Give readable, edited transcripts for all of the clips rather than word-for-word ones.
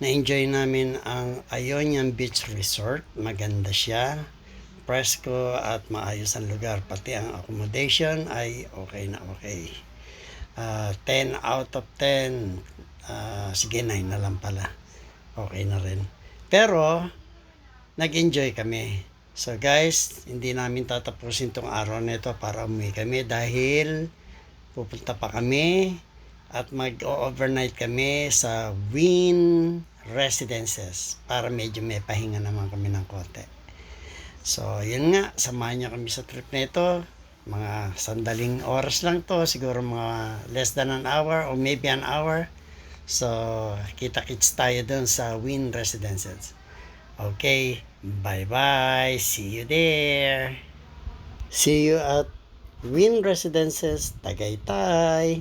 na-enjoy namin ang Ionian Beach Resort. Maganda siya, presko at maayos ang lugar. Pati ang accommodation ay okay na okay. 10 out of 10. Sige, 9 na lang pala. Okay na rin. Pero, nag-enjoy kami. So guys, hindi namin tatapusin tong araw na ito para umuwi kami dahil pupunta pa kami at mag-overnight kami sa Wynn Residences para medyo may pahinga naman kami ng konti. So, yun nga, samahan niyo kami sa trip na ito. Mga sandaling oras lang to, siguro mga less than an hour or maybe an hour. So, kita-kits tayo dun sa Wynn Residences. Okay, bye-bye. See you there. See you at Wynn Residences, Tagaytay.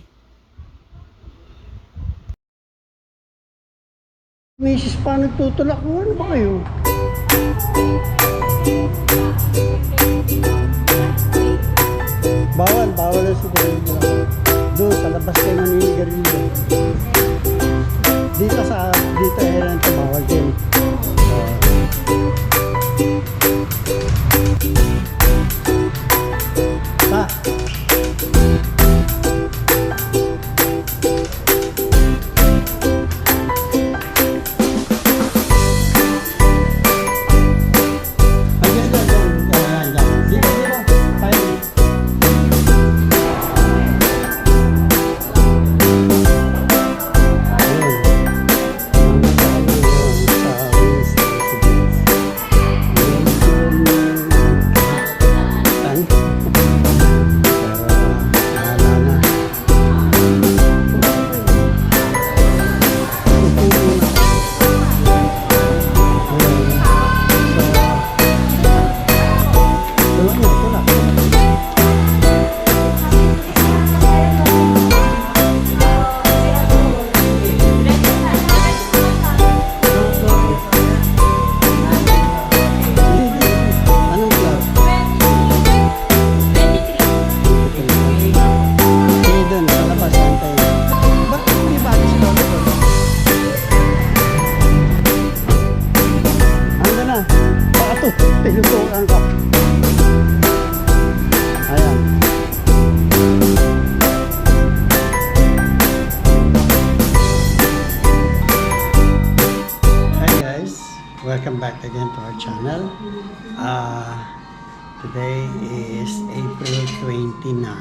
Misis pa nagtutulak mo. Ano ba kayo? Bawal na siguro. Doon sa labas kayo naninigarilyo. Dito ayan ito, bawal din. Pinutukan ka. Ayan. Hi guys, welcome back again to our channel. Today is April 20 na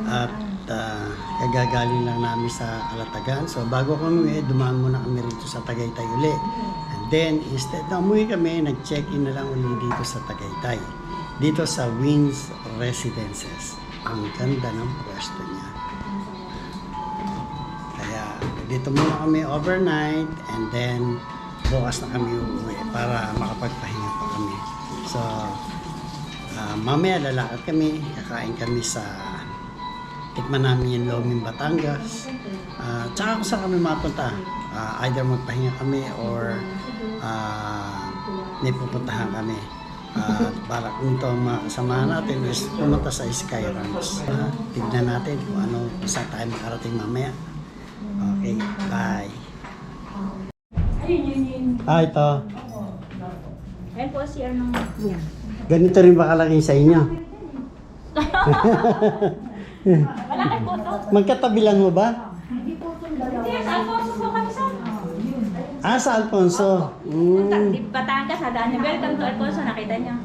at kagagaling lang namin sa Calatagan. So bago kami dumaan muna kami rito sa Tagaytay uli. Then, instead na umuwi kami, nag-check-in na lang ulit dito sa Tagaytay. Dito sa Wynn Residences. Ang ganda ng pwesto niya. Kaya, dito muna kami overnight and then, bukas na kami uuwi para makapagpahinga pa kami. So, mamaya lalakad kami, kakain kami sa tikman namin yung Loming Batangas. Tsaka kung saan kami mapunta. Either magpahinga kami or may pupuntahan kami. Para kung ito ang mga kasamahan natin is pumunta sa Sky Ranch. Tignan natin kung ano saan tayo makarating mamaya. Okay, bye. Ito. Ayan po si Arnong. Ganito rin ba kalaki sa inyo? Malaki po to. Magkatabi lang mo ba? Hindi, sa Alfonso po kami sa. Sa Alfonso. Batangas, hadaan niya. Welcome to Alfonso, nakita niya.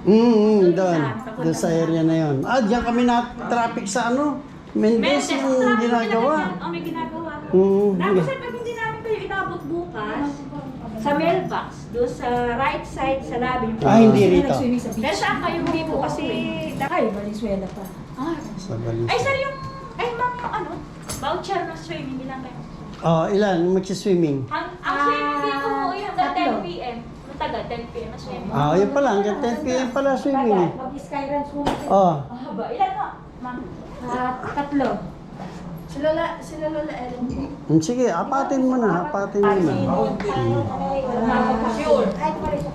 Doon sa area na yon. Diyan kami na-traffic sa Mendez yung ginagawa. May ginagawa. Mm. Sir, pag hindi namin kayo inabot bukas, sa mailbox, doon sa right side sa lobby. Hindi rito. Pero saan kayo hindi po kasi... Ay, Valenzuela pa. Sa Valenzuela. Ay, sir, ma'am, yung voucher na swimming, ilan kayo? Ilan? Magsiswimming? Ang swimming dito po, yung hanggang 10 p.m. Taga 10 p.m. na swimming. Yun pala. Hanggang 10 p.m. pala swimming. Mag-sky runs mo. Haba. Ilan mo, ma'am? Tatlo. Sila Lola Ellen. Sige, apatin mo na. Apatin mo na. Sure. Ay, pala sa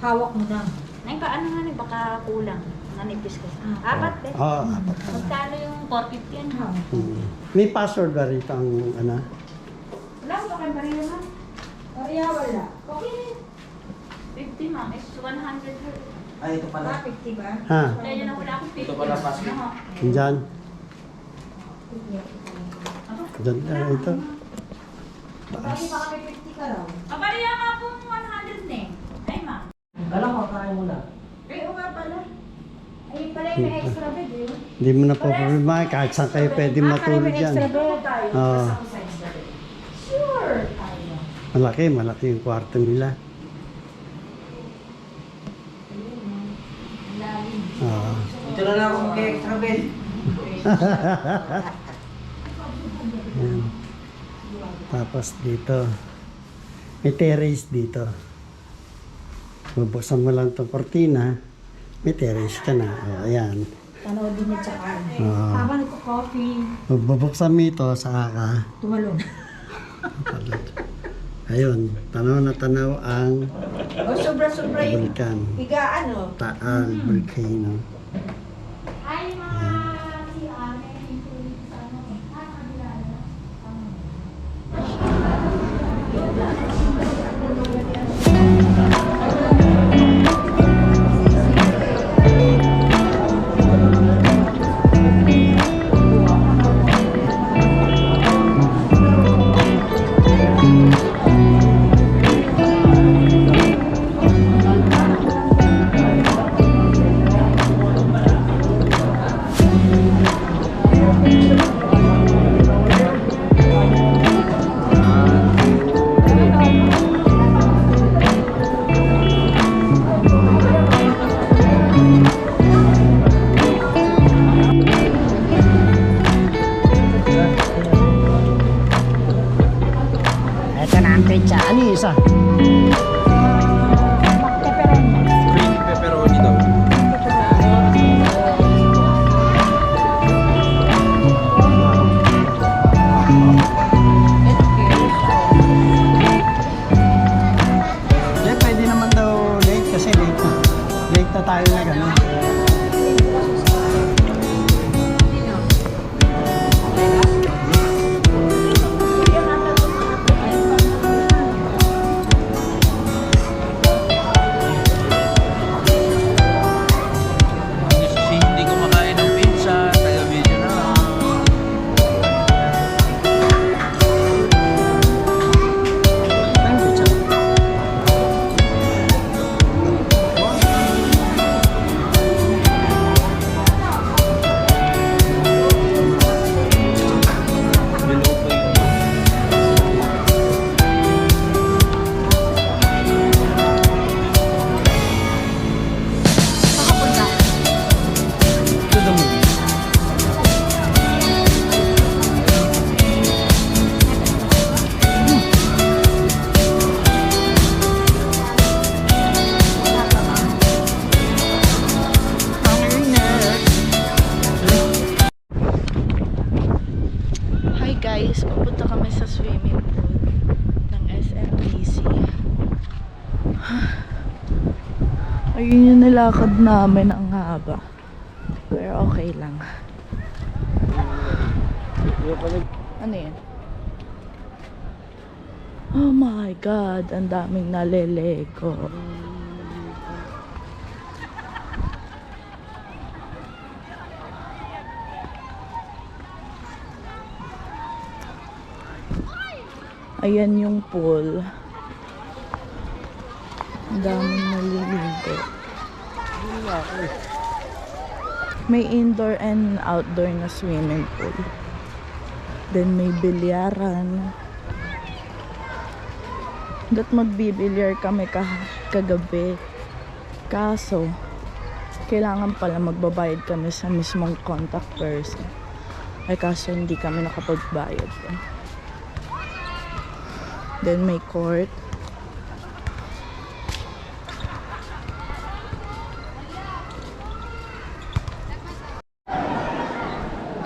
hawak mo na. Nay, paano nga baka kulang? Nanipis ko. Apat eh. Apat. Magkano yung 450 yan? May password ba rito ang Wala ba kay Maria ma? Maria wala. Okay. 50 ma'am, it's 100 her. Ay, ito pala. 50 ba? Ha? Kaya na wala akong 50. Ito pala, Pastor. Ano? Diyan. Diyan na ito. Lagi pa kami 50 ka raw. Maria nga pong 100 na eh. Ay ma'am. Kala ko, kain muna. Eh, oo nga pala. Ay, pala yung may extra bed eh. Hindi mo na po problema. Kahit saan kayo pwede matulog dyan. Extra bed tayo. Oo. Sure. Tayo. Malaki yung kwarto nila. Oo. Dito na lang ako mag-extra bed. Ayan. Tapos dito, may terrace dito. Bubuksan mo lang itong kortina, may terrace ka na. O, ayan. Tanaw din niya tsaka. Oo. Habang nagko-coffee, Bubuksan mo ito, saka ka. tumalon. Ayun, tanaw na tanaw ang O, sobra-sobra yung vulkan. higaan, no? Taal Volcano. Ay, mga si Ame, yung sa ano, Ito na ang pizza. Ano yung isa? Creamy pepperoni daw. Hindi, pwede naman daw late kasi late na. Late na tayo na gano'n. Si hindi kumakain ng pizza, taga-video na lang. Ang pizza. Niluto yun. To the movie. Hi guys, pupunta kami sa swimming pool ng SMDC. Ayun yung nilakad namin, ang haba. Pero okay lang. Ano yun? Oh my God, ang daming nalelego. Ayan yung pool. Ang daming naliligo. May indoor and outdoor na swimming pool. Then may bilyaran. Dat magbibilyar kami kagabi. Kaso, kailangan pala magbabayad kami sa mismong contact person. Ay kaso hindi kami nakapagbayad. Then may court.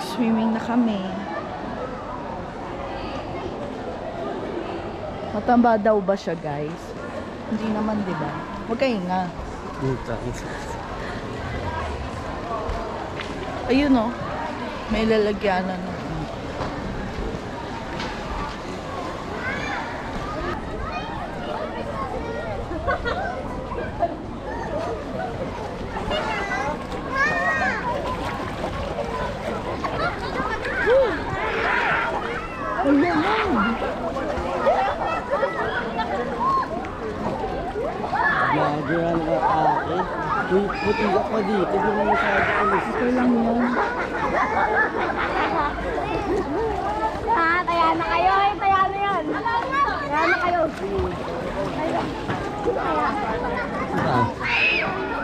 Swimming na kami. Matamba daw ba siya, guys? Hindi naman, di ba? Huwag kayo nga. Ayun, oh. May lalagyanan. Puti ka pa dito. Hindi mo masyado alis. Okay lang yan. Taya na kayo. Taya na yan. Taya na kayo.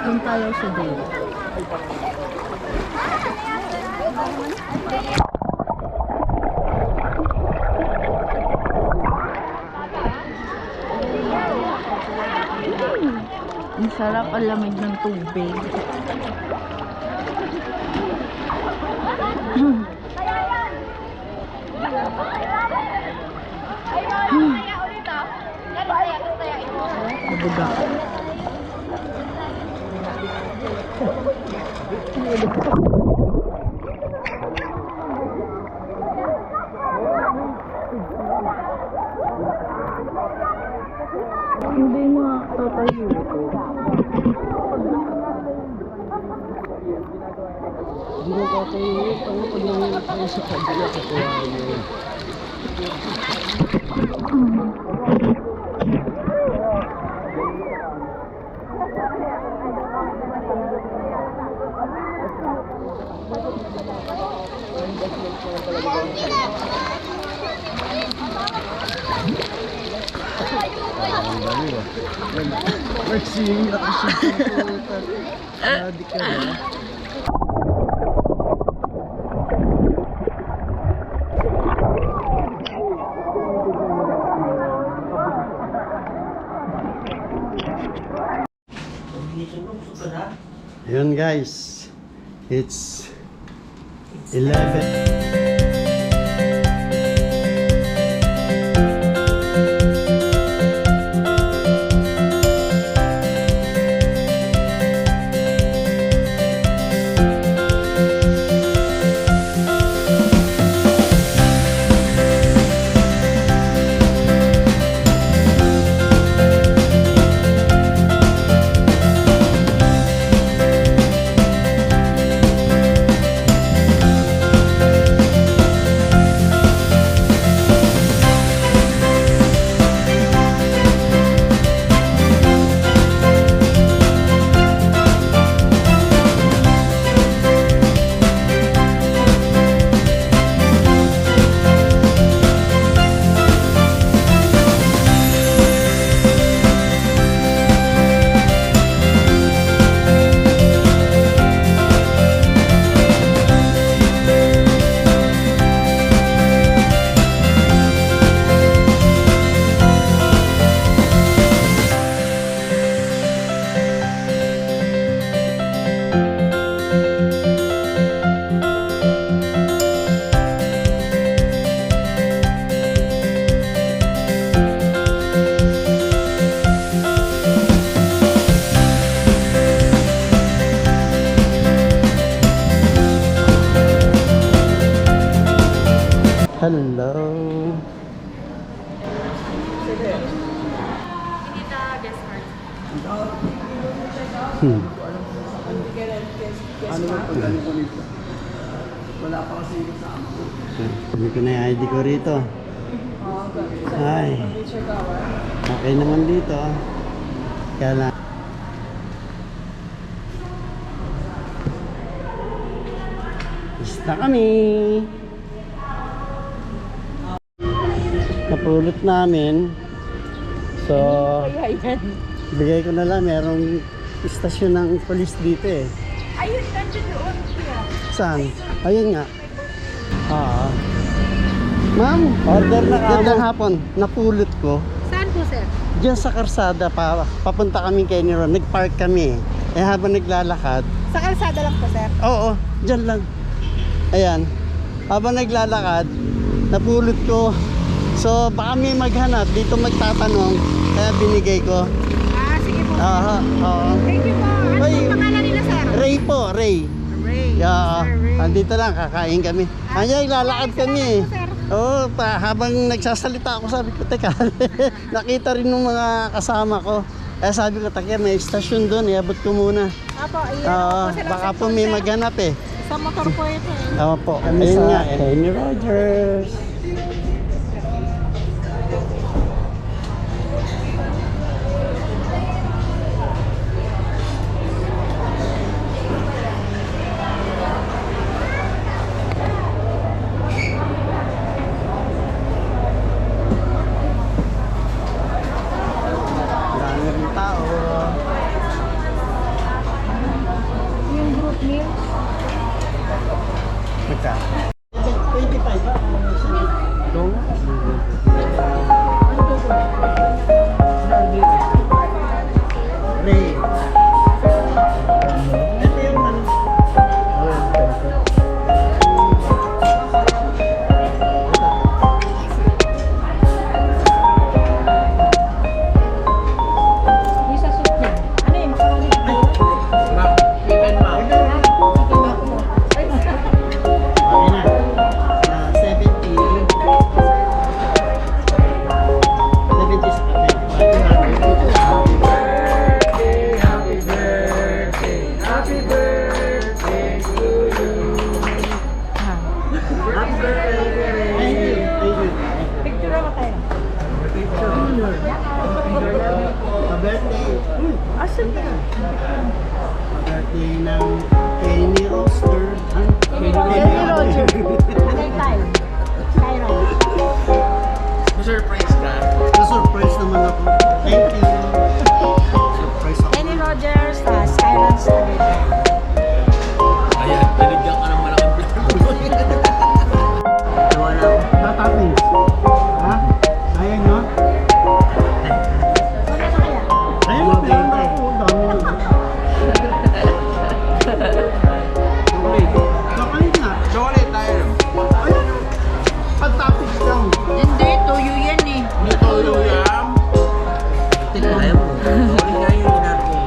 Doon tayo sa dulo. Ang sarap ang lamig ng tubig. Buga. Hindi na tatayo ito. Hindi mo tatayo. Ano pag nangyayari tayo sa kabila sa kuwain mo? Nagsingin ako siya dito. Di ka na. Yun guys, it's 11. Hello. Ano ba pag ano ko nito? Wala pa kasi yung kasama ko. Hindi ko na yung ID ko rito. Ay. Okay naman dito. Kaya lang. Basta kami. Napulot namin. So, bigay ko na lang. Merong istasyon ng polis dito eh. Ayun, nandiyo doon. Saan? Ayun nga. Ma'am, order na kamo. Gandang hapon. Napulot ko. Saan po, sir? Diyan sa karsada pa. Papunta kami kay Niron. Nag-park kami. Eh habang naglalakad. Sa kalsada lang po, sir. Oo, diyan lang. Ayan. Habang naglalakad, napulot ko. So baka may maghanap. Dito magtatanong. Kaya binigay ko. Ah, sige po. Oo. Thank you po. Ano Ay, pong pangalan nila, sir? Ray po, Ray. Ray. Yeah, Sir Ray. andito lang, kakain kami. Andiyan, lalakad kami. Sir. Oo, habang nagsasalita ako, sabi ko, teka, nakita rin ng mga kasama ko. Kaya sabi ko, takya, may istasyon doon, iabot ko muna. Apo, ayun. Oo, po sila baka sa po may phone, sir. maghanap eh. Sa motor po ito eh. Oo po, ayun nga, Kenny Rogers. pa-birthday. Uy, Asan ka? birthday ng Kenny Roster. Kenny Roger. Tagay tayo. Skyron. Surprise ka. Na-surprise naman ako. Thank you. Surprise ako. Kenny Rogers, Skyron Tagay tayo. Ayan, binigyan ka ng malaking Wala ako. Tatapin. Ha? Kaya nyo? Wala na kaya? Kaya mo, meron na ako. Dami nyo. Chocolate nga. Chocolate tayo. Ayun. Pag-topics lang. Hindi, tuyo yan eh. Ito yung yam. Ayaw mo. Chocolate nga yung ginagawa ko.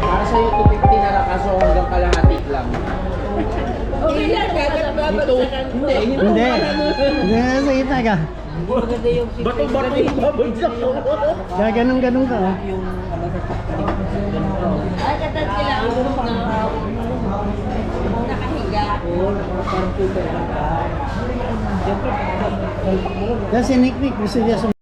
Para sa'yo 250 na lang kaso hanggang kalahati lang. Okay lang, Dito, hindi. Hindi. Hindi na sa gitna ka. Bato-bato yung babagsak ko. Gaganong-ganong ka. Oh. Ay, katad kailangan mo na nakahiga. Kasi si Nick gusto niya